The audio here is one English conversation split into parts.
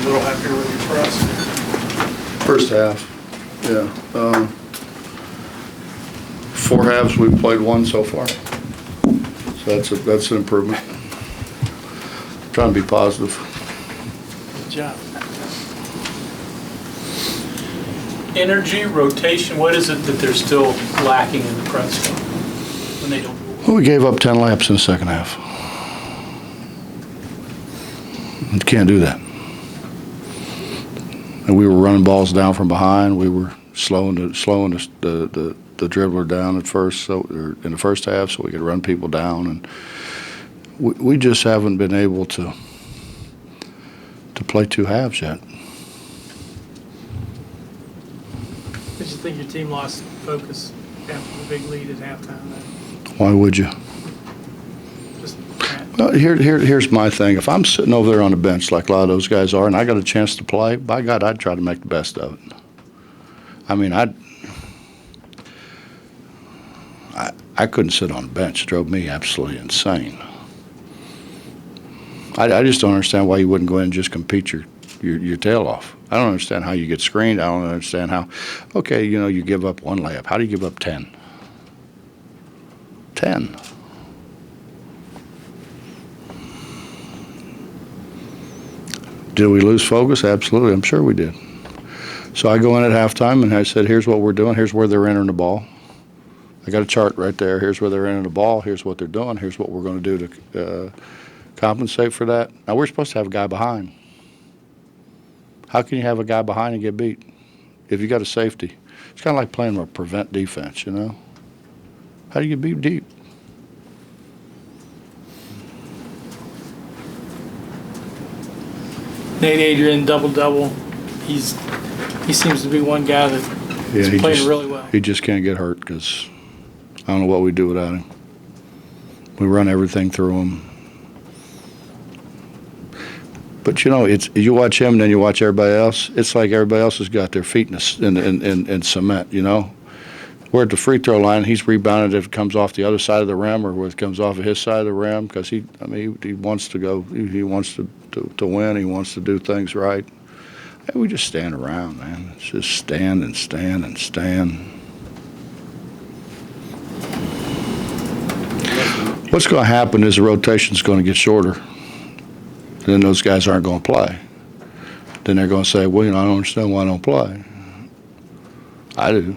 a little happier with your press? First half, yeah. 4 halves, we've played 1 so far. So that's an improvement. Trying to be positive. Good job. Energy, rotation, what is it that they're still lacking in the press when they don't? Well, we gave up 10 laps in the second half. You can't do that. And we were running balls down from behind. We were slowing the dribbler down at first, so in the first half, so we could run people down. And we just haven't been able to play 2 halves yet. Did you think your team lost focus after the big lead at halftime? Why would you? Well, here's my thing. If I'm sitting over there on the bench like a lot of those guys are, and I got a chance to play, by God, I'd try to make the best of it. I mean, I couldn't sit on the bench. It drove me absolutely insane. I just don't understand why you wouldn't go in and just compete your tail off. I don't understand how you get screened. I don't understand how, okay, you give up 1 layup. How do you give up 10? 10. Did we lose focus? Absolutely. I'm sure we did. So I go in at halftime and I said, here's what we're doing. Here's where they're entering the ball. I got a chart right there. Here's where they're entering the ball. Here's what they're doing. Here's what we're going to do to compensate for that. Now, we're supposed to have a guy behind. How can you have a guy behind and get beat if you got a safety? It's kind of like playing a prevent defense, How do you get beat deep? Nate Adrian, double-double. He seems to be one guy that's playing really well. He just can't get hurt because I don't know what we do without him. We run everything through him. But you watch him and then you watch everybody else. It's like everybody else has got their feet in cement. We're at the free throw line. He's rebounded if it comes off the other side of the rim or if it comes off of his side of the rim because he wants to go. He wants to win. He wants to do things right. And we just stand around, man. It's just stand and stand and stand. What's going to happen is the rotation's going to get shorter. Then those guys aren't going to play. Then they're going to say, well, I don't understand why I don't play. I do.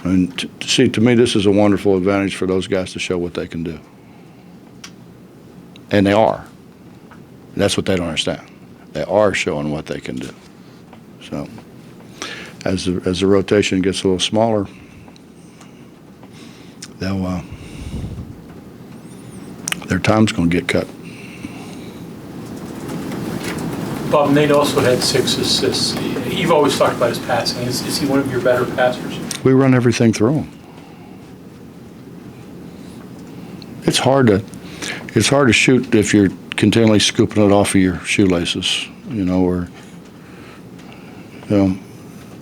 And to me, this is a wonderful advantage for those guys to show what they can do. And they are. That's what they don't understand. They are showing what they can do. So as the rotation gets a little smaller, their time's going to get cut. Bob, Nate also had 6 assists. You've always talked about his passing. Is he one of your better passers? We run everything through him. It's hard to shoot if you're continually scooping it off of your shoelaces, or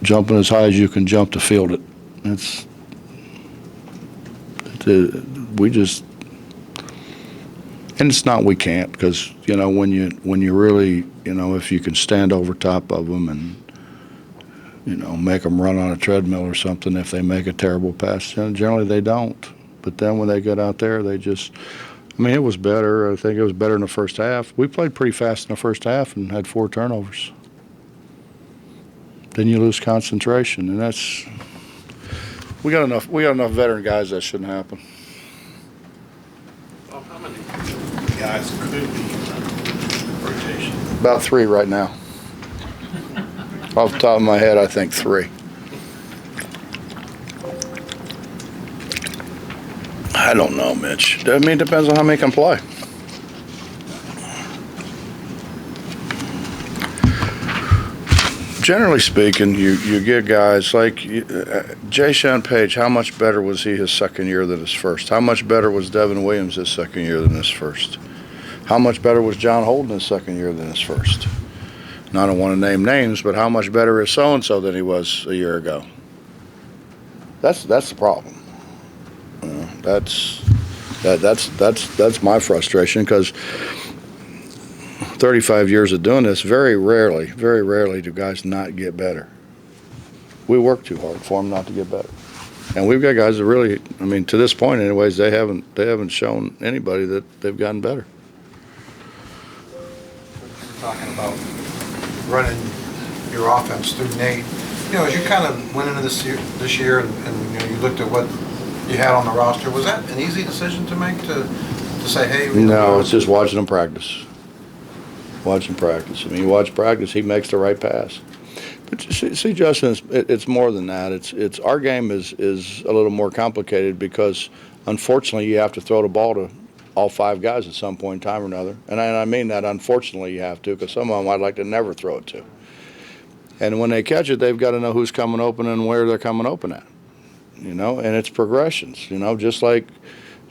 jumping as high as you can jump to field it. And it's not we can't because when you really if you can stand over top of them and make them run on a treadmill or something if they make a terrible pass. Generally they don't. But then when they get out there, they just, it was better. I think it was better in the first half. We played pretty fast in the first half and had 4 turnovers. Then you lose concentration, and we got enough veteran guys that shouldn't happen. Well, how many guys could be in rotation? About 3 right now. Off the top of my head, I think 3. I don't know, Mitch. It depends on how many can play. Generally speaking, you get guys like Jay Page. How much better was he his second year than his first? How much better was Devin Williams his second year than his first? How much better was John Holden his second year than his first? And I don't want to name names, but how much better is so-and-so than he was a year ago? That's the problem. That's my frustration because 35 years of doing this, very rarely do guys not get better. We work too hard for them not to get better. And we've got guys that really, I mean, to this point anyways, they haven't shown anybody that they've gotten better. We're talking about running your offense through Nate. You know, as you kind of went into this year and you know, you looked at what you had on the roster, was that an easy decision to make to say, hey? No, it's just watching him practice. Watching practice. I mean, you watch practice, he makes the right pass. But see, Justin, it's more than that. It's our game is a little more complicated because, unfortunately, you have to throw the ball to all 5 guys at some point in time or another. And I mean that, unfortunately, you have to, because some of them I'd like to never throw it to. And when they catch it, they've got to know who's coming open and where they're coming open at. You know, and it's progressions. You know, just like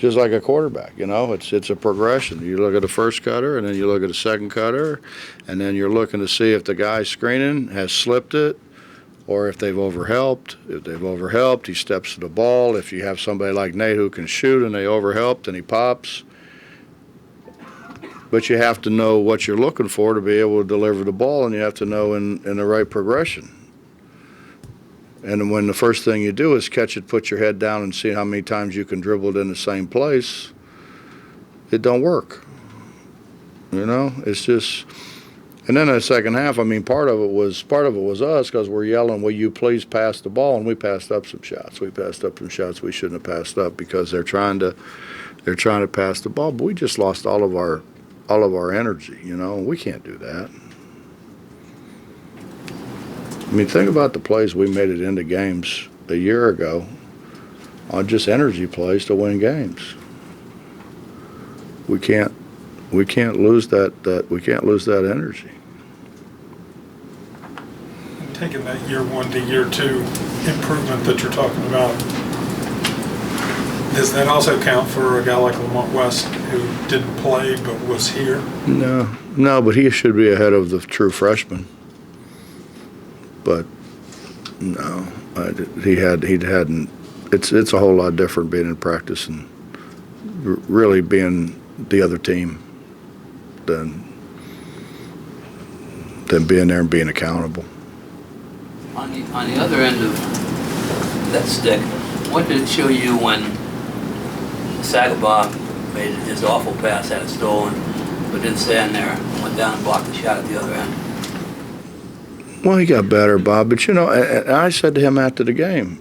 a quarterback. You know, it's a progression. You look at the first cutter, and then you look at the second cutter, and then you're looking to see if the guy screening has slipped it, or if they've overhelped. If they've overhelped, he steps to the ball. If you have somebody like Nate who can shoot and they overhelped and he pops. But you have to know what you're looking for to be able to deliver the ball, and you have to know in the right progression. And when the first thing you do is catch it, put your head down, and see how many times you can dribble it in the same place, it don't work. You know, it's just. And then in the second half, I mean, part of it was us, because we're yelling, "Will you please pass the ball?" And we passed up some shots. We passed up some shots we shouldn't have passed up because they're trying to pass the ball. But we just lost all of our energy. You know, we can't do that. I mean, think about the plays we made it into games a year ago on just energy plays to win games. We can't lose that we can't lose that energy. Taking that year 1 to year 2 improvement that you're talking about, does that also count for a guy like Lamont West who didn't play but was here? No, but he should be ahead of the true freshman. But no, he hadn't. It's a whole lot different being in practice and really being the other team than being there and being accountable. On the other end of that stick, what did it show you when Sagaba made his awful pass, had it stolen, but didn't stand there, went down and blocked the shot at the other end? Well, he got better, Bob. But, you know, I said to him after the game,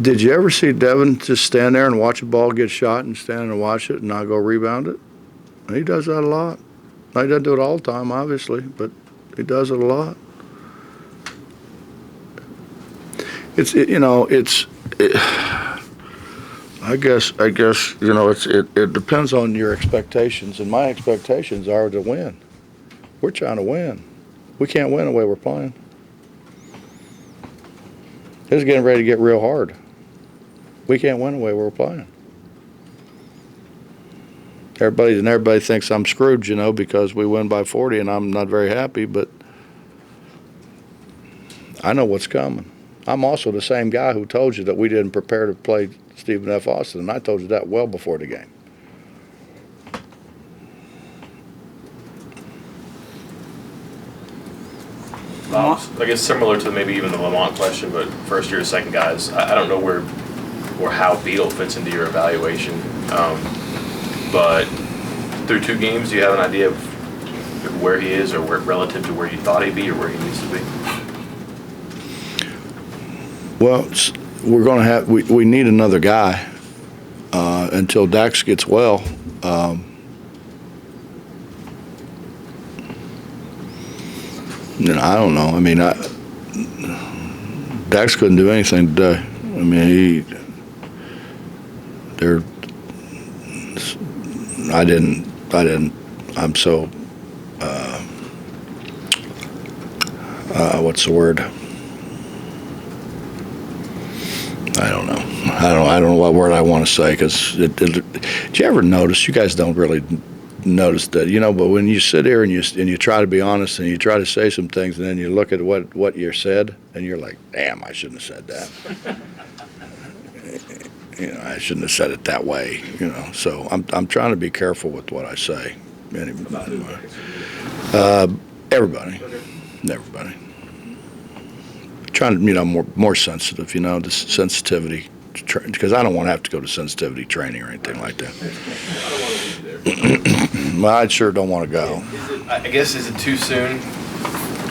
did you ever see Devin just stand there and watch a ball get shot and stand and watch it and not go rebound it? And he does that a lot. He doesn't do it all the time, obviously, but he does it a lot. I guess, you know, it depends on your expectations, and my expectations are to win. We're trying to win. We can't win the way we're playing. It's getting ready to get real hard. We can't win the way we're playing. Everybody thinks I'm screwed, you know, because we win by 40, and I'm not very happy, but I know what's coming. I'm also the same guy who told you that we didn't prepare to play Stephen F. Austin, and I told you that well before the game. I guess similar to maybe even the Lamont question, but first year, second guys, I don't know where or how Beal fits into your evaluation. But through 2 games, do you have an idea of where he is, or where relative to where you thought he'd be, or where he needs to be? Well, we're going to have we need another guy until Dax gets well. I don't know. I mean, Dax couldn't do anything today. I mean, I'm so, what's the word? I don't know. I don't know what word I want to say, because did you ever notice? You guys don't really notice that, you know. But when you sit here and you try to be honest and you try to say some things, and then you look at what you said, and you're like, damn, I shouldn't have said that. I shouldn't have said it that way, So I'm trying to be careful with what I say. Anyway. Everybody. Everybody. Trying to, more sensitive, the sensitivity, because I don't want to have to go to sensitivity training or anything like that. Well, I sure don't want to go. I guess, is it too soon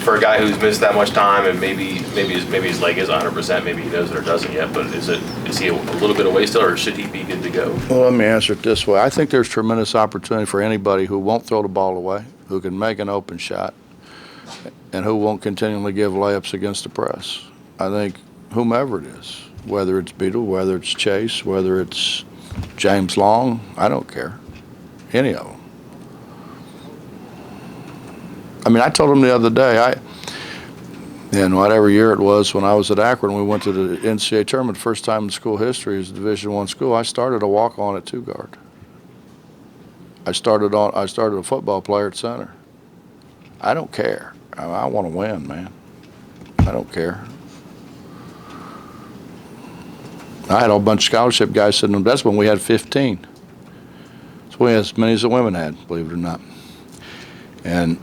for a guy who's missed that much time and maybe his leg is 100%, maybe he knows it or doesn't yet, but is he a little bit away still, or should he be good to go? Well, let me answer it this way. I think there's tremendous opportunity for anybody who won't throw the ball away, who can make an open shot, and who won't continually give layups against the press. I think whomever it is, whether it's Beadle, whether it's Chase, whether it's James Long, I don't care. Any of them. I mean, I told him the other day, in whatever year it was when I was at Akron, we went to the NCAA tournament, first time in school history as a Division I school. I started a walk-on at 2 guard. I started a football player at center. I don't care. I want to win, man. I don't care. I had a bunch of scholarship guys sitting in. That's when we had 15. So we had as many as the women had, believe it or not. And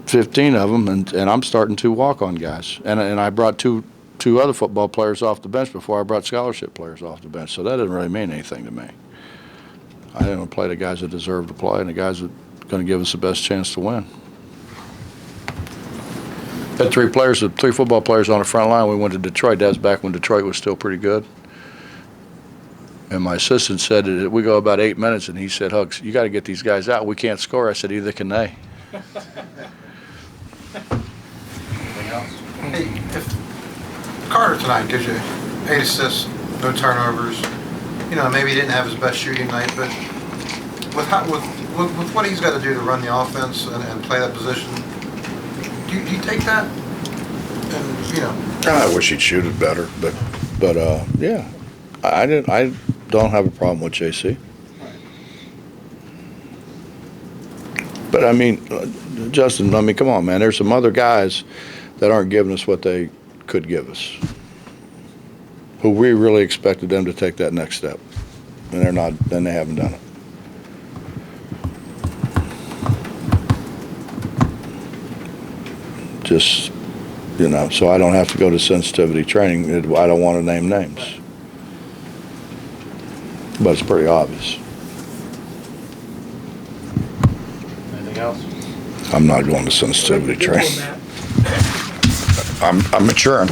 15 of them, and I'm starting 2 walk-on guys. And I brought two other football players off the bench before I brought scholarship players off the bench. So that didn't really mean anything to me. I didn't play the guys that deserve to play and the guys that are going to give us the best chance to win. Had 3 football players on the front line. We went to Detroit. That was back when Detroit was still pretty good. And my assistant said that we go about 8 minutes, and he said, "Hugs, you got to get these guys out. We can't score." I said, "Either can they." Anything else? Hey, if Carter tonight gives you 8 assists, no turnovers, maybe he didn't have his best shooting night, but with what he's got to do to run the offense and play that position, do you take that? And I wish he'd shoot it better, but yeah, I don't have a problem with JC. But I mean, Justin, come on, man. There's some other guys that aren't giving us what they could give us, who we really expected them to take that next step, and they're not. And they haven't done it. Just, so I don't have to go to sensitivity training. I don't want to name names, but it's pretty obvious. Anything else? I'm not going to sensitivity training. I'm maturing.